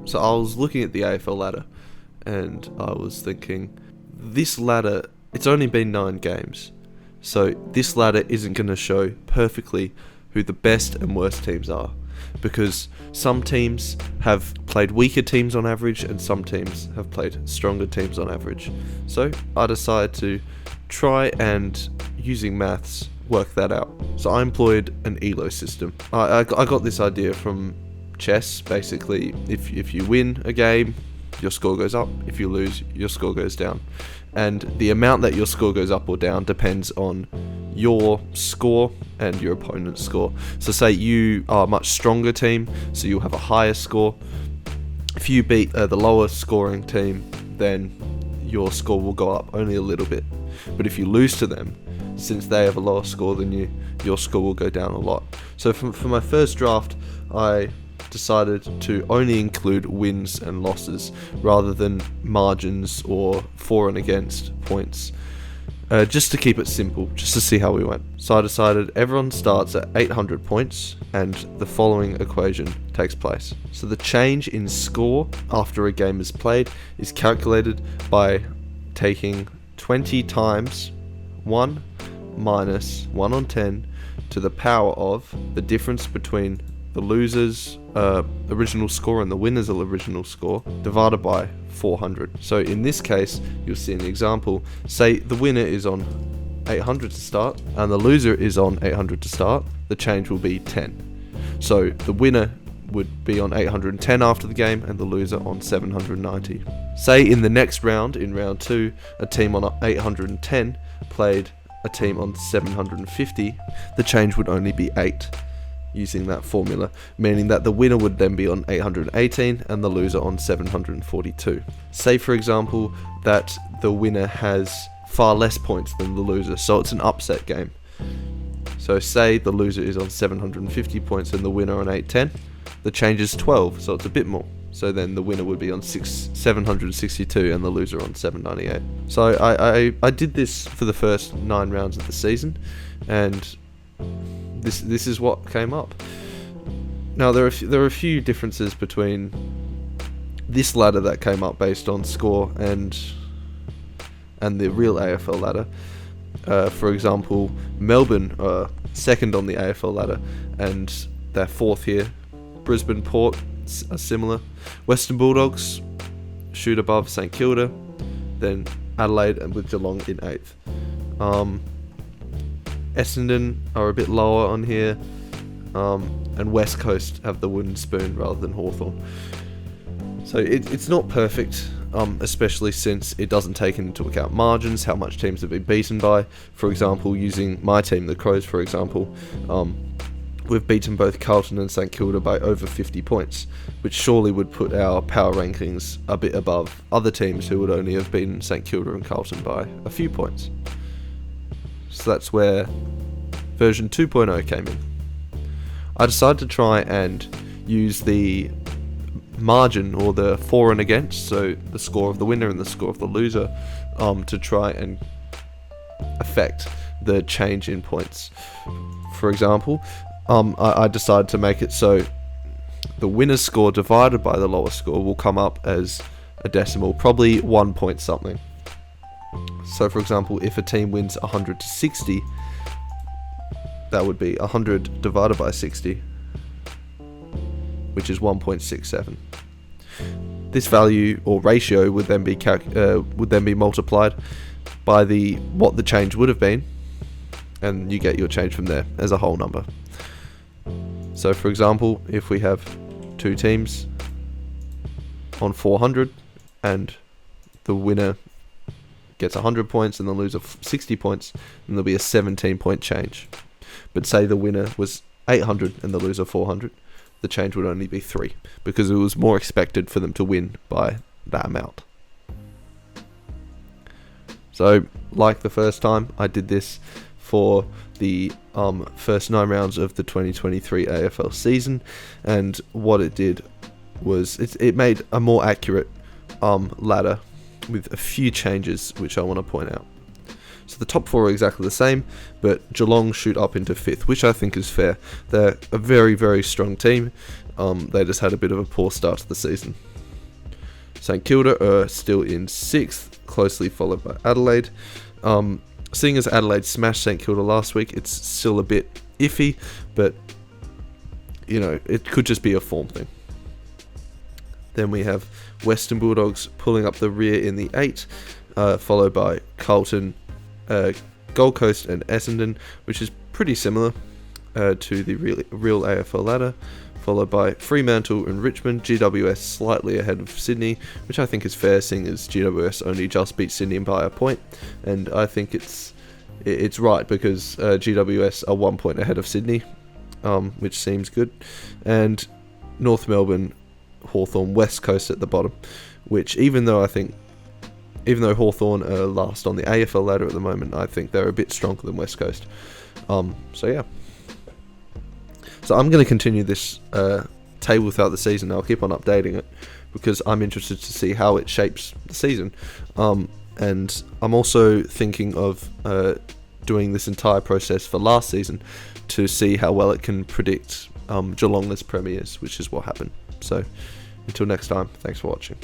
So I was looking at the AFL ladder, and I was thinking, this ladder, it's only been 9 games, so this ladder isn't going to show perfectly who the best and worst teams are, because some teams have played weaker teams on average, and some teams have played stronger teams on average. So I decided to try and, using maths, work that out. So I employed an ELO system. I got this idea from chess. Basically, if you win a game, your score goes up. If you lose, your score goes down. And the amount that your score goes up or down depends on your score and your opponent's score. So say you are a much stronger team, so you'll have a higher score. If you beat the lower scoring team, then your score will go up only a little bit. But if you lose to them, since they have a lower score than you, your score will go down a lot. So for my first draft, I decided to only include wins and losses rather than margins or for and against points, just to keep it simple, just to see how we went. So I decided everyone starts at 800 points and the following equation takes place. So the change in score after a game is played is calculated by taking 20 times 1 minus 1 on 10 to the power of the difference between the loser's original score and the winner's original score divided by 400. So in this case, you'll see an example. Say the winner is on 800 to start and the loser is on 800 to start. The change will be 10. So the winner would be on 810 after the game and the loser on 790. Say in the next round, in round 2, a team on 810 played a team on 750. The change would only be 8. Using that formula, meaning that the winner would then be on 818 and the loser on 742. Say for example that the winner has far less points than the loser, so it's an upset game. So say the loser is on 750 points and the winner on 810, the change is 12, so it's a bit more. So then the winner would be on 762 and the loser on 798. So I did this for the first 9 rounds of the season, and this is what came up. Now there are a few differences between this ladder that came up based on score and the real AFL ladder. For example, Melbourne are second on the AFL ladder and they're 4th here. Brisbane Port are similar. Western Bulldogs shoot above St Kilda, then Adelaide and with Geelong in 8th. Essendon are a bit lower on here, and West Coast have the wooden spoon rather than Hawthorn. So it's not perfect, especially since it doesn't take into account margins, how much teams have been beaten by. For example, using my team, the Crows, for example, we've beaten both Carlton and St Kilda by over 50 points, which surely would put our power rankings a bit above other teams who would only have beaten St Kilda and Carlton by a few points. So that's where version 2.0 came in. I decided to try and use the margin or the for and against, so the score of the winner and the score of the loser, to try and affect the change in points. For example, I decided to make it so the winner's score divided by the lower score will come up as a decimal, probably 1 point something. So for example, if a team wins 100 to 60, that would be 100 divided by 60, which is 1.67. This value or ratio would then be multiplied by what the change would have been, and you get your change from there as a whole number. So for example, if we have 2 teams on 400 and the winner gets 100 points and the loser 60 points, then there'll be a 17-point change. But say the winner was 800 and the loser 400, the change would only be 3, because it was more expected for them to win by that amount. So, like the first time, I did this for the first 9 rounds of the 2023 AFL season, and what it did was it made a more accurate ladder with a few changes which I want to point out. So the top 4 are exactly the same, but Geelong shoot up into 5th, which I think is fair. They're a very, very strong team. They just had a bit of a poor start to the season. St Kilda are still in 6th, closely followed by Adelaide. Seeing as Adelaide smashed St Kilda last week, it's still a bit iffy, but you know, it could just be a form thing. Then we have Western Bulldogs pulling up the rear in the 8, followed by Carlton, Gold Coast and Essendon, which is pretty similar to the real AFL ladder, followed by Fremantle and Richmond. GWS slightly ahead of Sydney, which I think is fair, seeing as GWS only just beat Sydney by a point, and I think it's right because GWS are 1 point ahead of Sydney, which seems good. And North Melbourne, Hawthorn, West Coast at the bottom, which even though Hawthorn are last on the AFL ladder at the moment, I think they're a bit stronger than West Coast. So yeah. So I'm going to continue this table throughout the season. I'll keep on updating it because I'm interested to see how it shapes the season. And I'm also thinking of doing this entire process for last season to see how well it can predict Geelong as premiers, which is what happened. So until next time, thanks for watching.